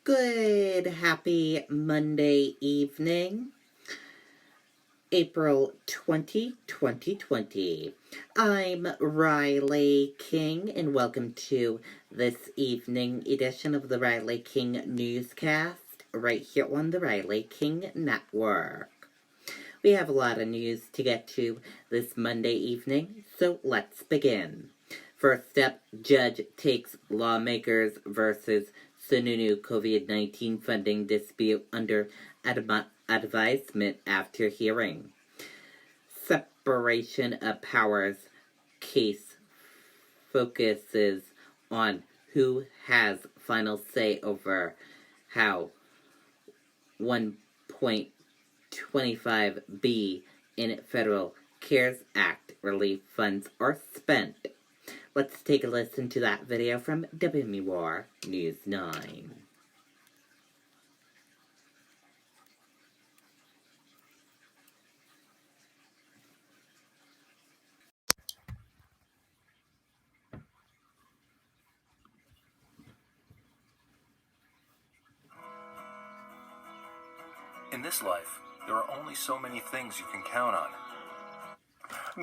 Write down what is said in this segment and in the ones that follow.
Good, happy Monday evening, April 2020. I'm Riley King, and welcome to this evening edition of the Riley King Newscast, right here on the Riley King Network. We have a lot of news to get to this Monday evening, so let's begin. First up, judge takes lawmakers versus Sununu COVID-19 funding dispute under advisement after hearing. Separation of powers case focuses on who has final say over how 1.25B in federal CARES Act relief funds are spent. Let's take a listen to that video from WMUR News 9. In this life, there are only so many things you can count on.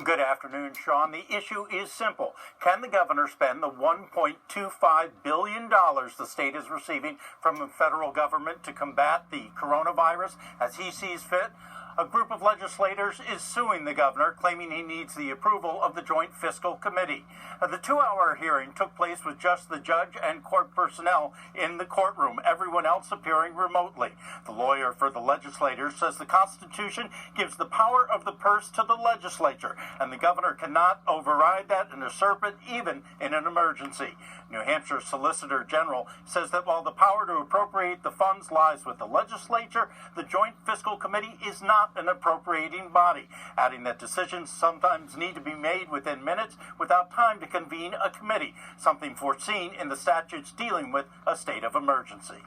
Good afternoon, Sean. The issue is simple. Can the governor spend the $1.25 billion the state is receiving from the federal government to combat the coronavirus as he sees fit? A group of legislators is suing the governor, claiming he needs the approval of the Joint Fiscal Committee. The 2-hour hearing took place with just the judge and court personnel in the courtroom, everyone else appearing remotely. The lawyer for the legislators says the Constitution gives the power of the purse to the legislature, and the governor cannot override that and usurp it even in an emergency. New Hampshire Solicitor General says that while the power to appropriate the funds lies with the legislature, the Joint Fiscal Committee is not an appropriating body, adding that decisions sometimes need to be made within minutes without time to convene a committee, something foreseen in the statutes dealing with a state of emergency.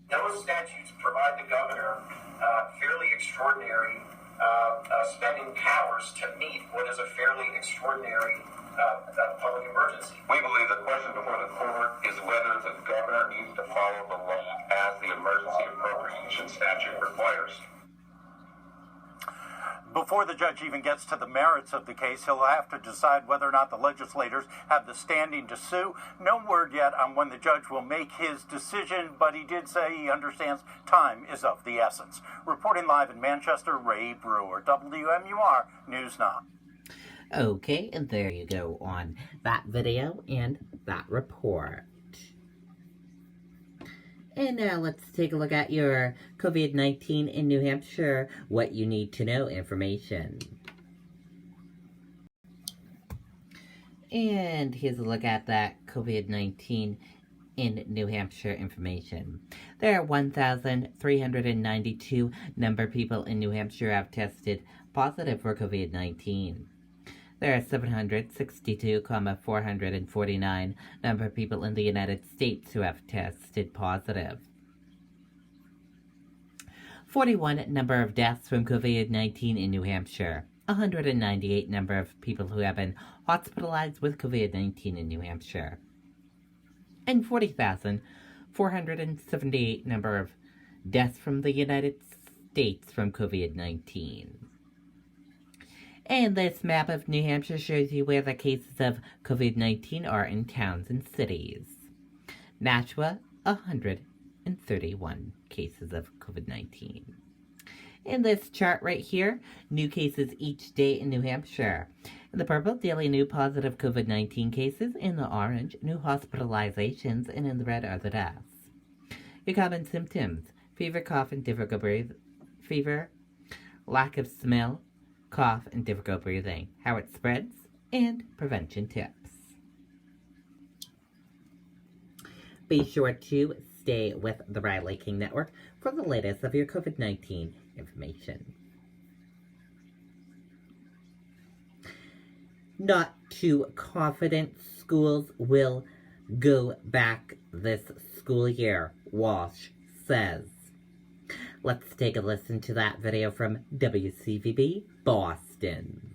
Those statutes provide the governor fairly extraordinary spending powers to meet what is a fairly extraordinary public emergency. We believe the question before the court is whether the governor needs to follow the law as the emergency appropriation statute requires. Before the judge even gets to the merits of the case, he'll have to decide whether or not the legislators have the standing to sue. No word yet on when the judge will make his decision, but he did say he understands time is of the essence. Reporting live in Manchester, Ray Brewer, WMUR News 9. Okay, and there you go on that video and that report. And now let's take a look at your COVID-19 in New Hampshire, what you need to know information. And here's a look at that COVID-19 in New Hampshire information. There are 1,392 number of people in New Hampshire have tested positive for COVID-19. There are 762,449 number of people in the United States who have tested positive. 41 number of deaths from COVID-19 in New Hampshire. 198 number of people who have been hospitalized with COVID-19 in New Hampshire. And 40,478 number of deaths from the United States from COVID-19. And this map of New Hampshire shows you where the cases of COVID-19 are in towns and cities. Nashua, 131 cases of COVID-19. In this chart right here, new cases each day in New Hampshire. In the purple, daily new positive COVID-19 cases. In the orange, new hospitalizations. And in the red are the deaths. Your common symptoms: fever, cough, and difficult breathing. Fever, lack of smell, cough, and difficult breathing, how it spreads, and prevention tips. Be sure to stay with the Riley King Network for the latest of your COVID-19 information. Not too confident schools will go back this school year, Walsh says. Let's take a listen to that video from WCVB Boston.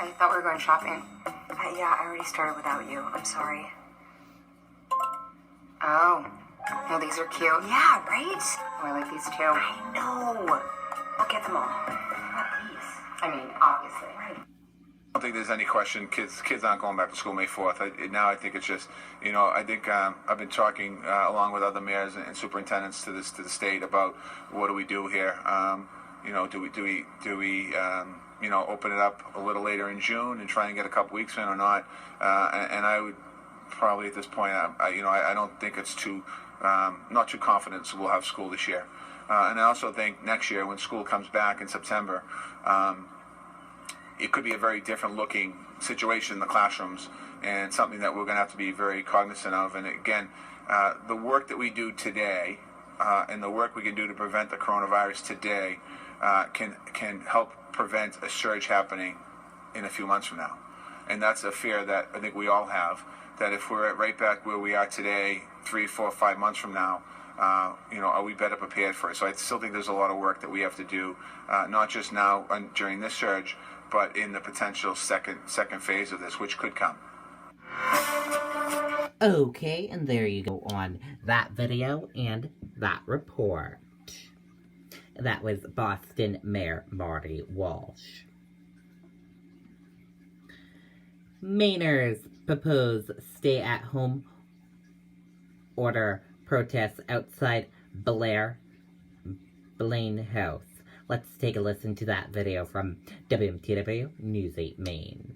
I thought we were going shopping. Yeah, I already started without you. I'm sorry. Oh. No, these are cute. Yeah, right? Oh, I like these too. I know. I'll get them all. These. I mean, obviously. Right. I don't think there's any question kids aren't going back to school May 4th. I think it's just, I think I've been talking along with other mayors and superintendents to the state about what do we do here. Do we open it up a little later in June and try and get a couple weeks in or not? And I would probably at this point, I don't think it's not too confident so we'll have school this year. And I also think next year when school comes back in September, it could be a very different looking situation in the classrooms and something that we're going to have to be very cognizant of. And again, the work that we do today and the work we can do to prevent the coronavirus today can help prevent a surge happening in a few months from now. And that's a fear that I think we all have, that if we're right back where we are today, 3, 4, 5 months from now, are we better prepared for it? So I still think there's a lot of work that we have to do, not just now during this surge, but in the potential second phase of this, which could come. Okay, and there you go on that video and that report. That was Boston Mayor Marty Walsh. Mainers propose stay-at-home order protests outside Blaine House. Let's take a listen to that video from WMTW News 8 Maine.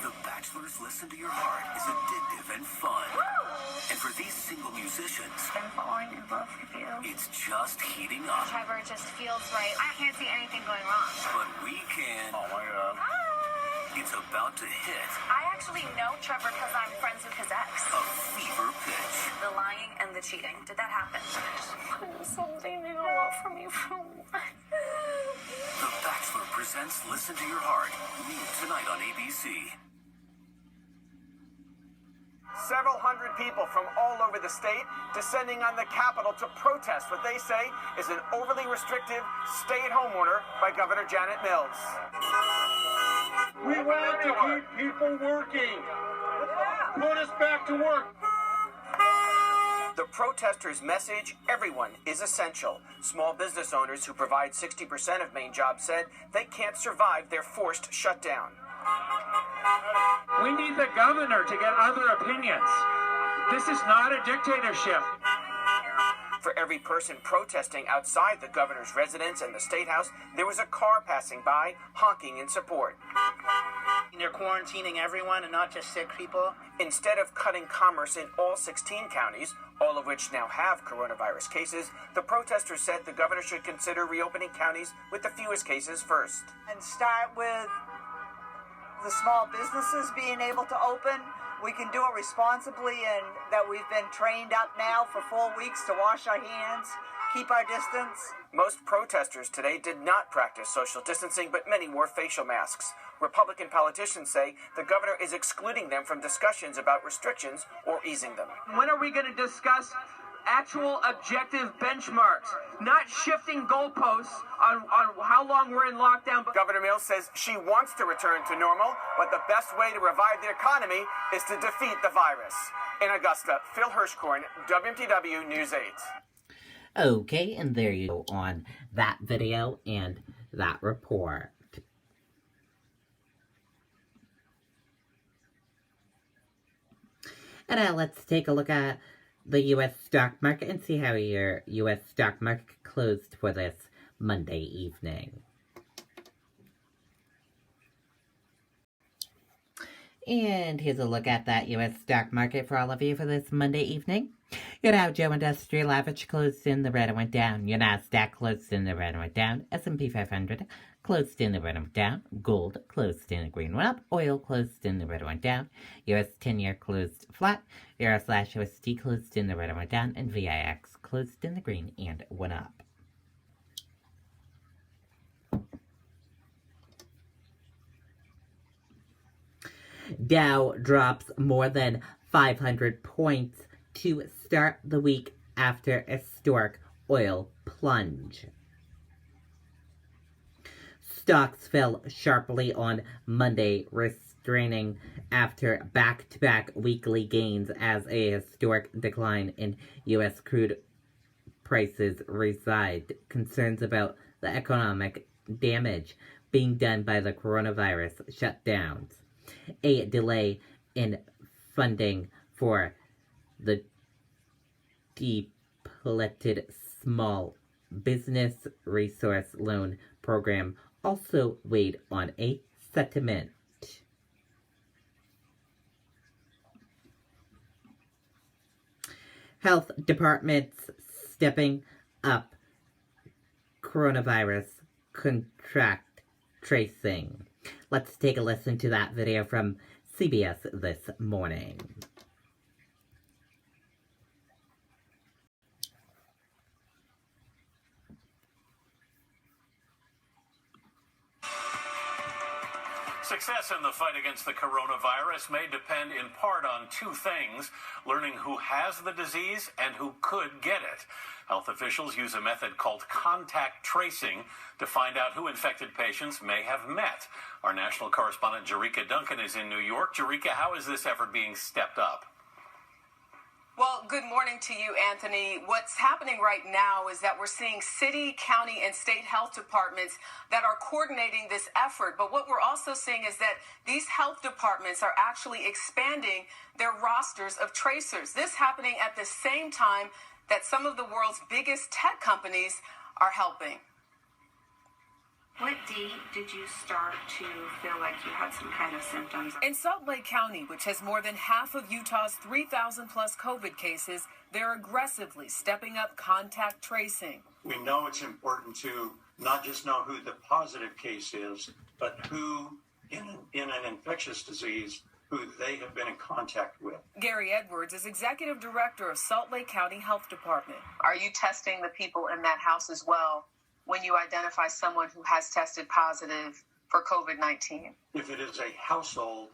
The Bachelor's Listen to Your Heart is addictive and fun. And for these single musicians, I'm falling in love with you. it's just heating up. Trevor just feels right. I can't see anything going wrong. But we can. Oh my God. It's about to hit I actually know Trevor because I'm friends with his ex. a fever pitch. The lying and the cheating. Did that happen? Something they don't want from you for what? The Bachelor presents Listen to Your Heart, new tonight on ABC. Several hundred people from all over the state descending on the Capitol to protest what they say is an overly restrictive stay-at-home order by Governor Janet Mills. We want to keep people working. Put us back to work. The protesters' message, everyone is essential. Small business owners who provide 60% of Maine jobs said they can't survive their forced shutdown. We need the governor to get other opinions. This is not a dictatorship. For every person protesting outside the governor's residence and the State House, there was a car passing by, honking in support. They're quarantining everyone and not just sick people. Instead of cutting commerce in all 16 counties, all of which now have coronavirus cases, the protesters said the governor should consider reopening counties with the fewest cases first. And start with the small businesses being able to open. We can do it responsibly, and that we've been trained up now for 4 weeks to wash our hands, keep our distance. Most protesters today did not practice social distancing, but many wore facial masks. Republican politicians say the governor is excluding them from discussions about restrictions or easing them. When are we going to discuss actual objective benchmarks, not shifting goalposts on how long we're in lockdown? Governor Mills says she wants to return to normal, but the best way to revive the economy is to defeat the virus. In Augusta, Phil Hirschkorn, WMTW News 8. Okay, and there you go on that video and that report. And now let's take a look at the U.S. stock market and see how your U.S. stock market closed for this Monday evening. And here's a look at that U.S. stock market for all of you for this Monday evening. Your Dow Jones Industrial Average closed in the red and went down. Your Nasdaq closed in the red and went down. S&P 500 closed in the red and went down. Gold closed in the green went up. Oil closed in the red and went down. US 10-year closed flat. Euro/USD closed in the red and went down. And VIX closed in the green and went up. Dow drops more than 500 points to start the week after a historic oil plunge. Stocks fell sharply on Monday, restraining after back-to-back weekly gains as a historic decline in U.S. crude prices reside concerns about the economic damage being done by the coronavirus shutdowns, a delay in funding for the depleted Small Business Resource Loan Program also weighed on a sentiment. Health departments stepping up coronavirus contact tracing. Let's take a listen to that video from CBS this morning. Success in the fight against the coronavirus may depend in part on two things: learning who has the disease and who could get it. Health officials use a method called contact tracing to find out who infected patients may have met. Our national correspondent Jerika Duncan is in New York. Jerika, how is this effort being stepped up? Well, good morning to you, Anthony. What's happening right now is that we're seeing city, county, and state health departments that are coordinating this effort. But what we're also seeing is that these health departments are actually expanding their rosters of tracers. This happening at the same time that some of the world's biggest tech companies are helping. What date did you start to feel like you had some kind of symptoms? In Salt Lake County, which has more than half of Utah's 3,000 plus COVID cases, they're aggressively stepping up contact tracing. We know it's important to not just know who the positive case is, but who in an infectious disease, who they have been in contact with. Gary Edwards is executive director of Salt Lake County Health Department. Are you testing the people in that house as well when you identify someone who has tested positive for COVID-19? If it is a household,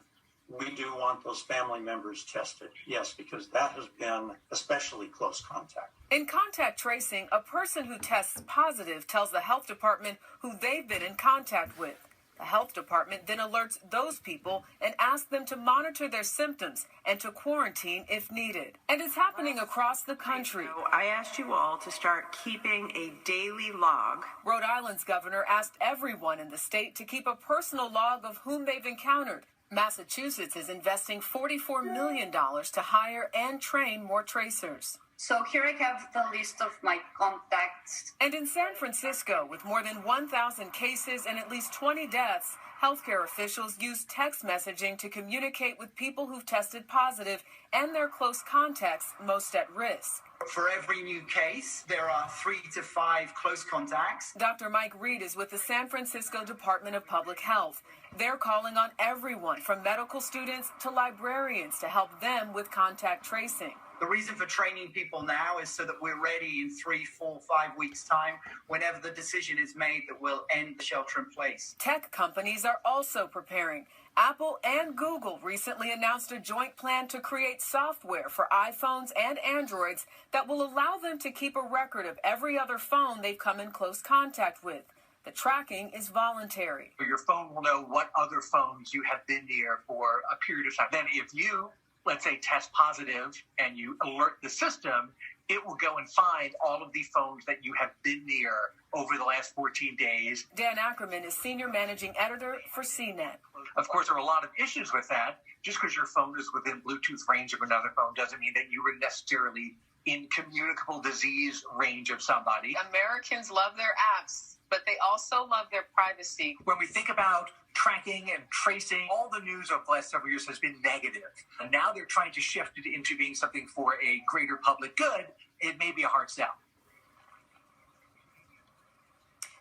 we do want those family members tested, yes, because that has been especially close contact. In contact tracing, a person who tests positive tells the health department who they've been in contact with. The health department then alerts those people and asks them to monitor their symptoms and to quarantine if needed. And it's happening across the country. I asked you all to start keeping a daily log. Rhode Island's governor asked everyone in the state to keep a personal log of whom they've encountered. Massachusetts is investing $44 million to hire and train more tracers. So here I have the list of my contacts. And in San Francisco, with more than 1,000 cases and at least 20 deaths, healthcare officials use text messaging to communicate with people who've tested positive and their close contacts most at risk. For every new case, there are 3 to 5 close contacts. Dr. Mike Reed is with the San Francisco Department of Public Health. They're calling on everyone from medical students to librarians to help them with contact tracing. The reason for training people now is so that we're ready in 3, 4, 5 weeks' time, whenever the decision is made that we'll end the shelter in place. Tech companies are also preparing. Apple and Google recently announced a joint plan to create software for iPhones and Androids that will allow them to keep a record of every other phone they've come in close contact with. The tracking is voluntary. Your phone will know what other phones you have been near for a period of time. Then if you, let's say, test positive and you alert the system, it will go and find all of the phones that you have been near over the last 14 days. Dan Ackerman is senior managing editor for CNET. Of course, there are a lot of issues with that. Just because your phone is within Bluetooth range of another phone doesn't mean that you were necessarily in communicable disease range of somebody. Americans love their apps, but they also love their privacy. When we think about tracking and tracing, all the news of the last several years has been negative. And now they're trying to shift it into being something for a greater public good. It may be a hard sell.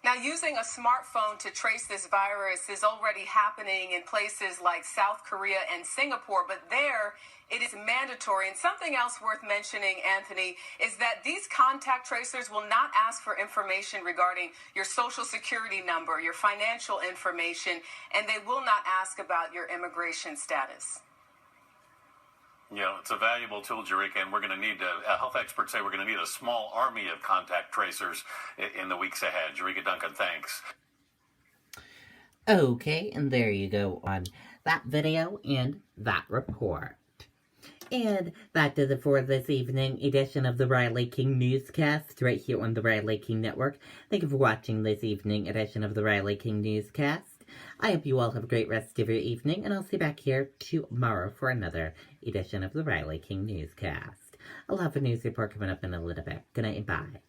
Now, using a smartphone to trace this virus is already happening in places like South Korea and Singapore, but there it is mandatory. And something else worth mentioning, Anthony, is that these contact tracers will not ask for information regarding your social security number, your financial information, and they will not ask about your immigration status. Yeah, it's a valuable tool, Jerika, and we're going to need, health experts say we're going to need a small army of contact tracers in the weeks ahead. Jerika Duncan, thanks. Okay, and there you go on that video and that report. And that does it for this evening edition of the Riley King Newscast right here on the Riley King Network. Thank you for watching this evening edition of the Riley King Newscast. I hope you all have a great rest of your evening, and I'll see you back here tomorrow for another edition of the Riley King Newscast. I'll have a news report coming up in a little bit. Good night and bye.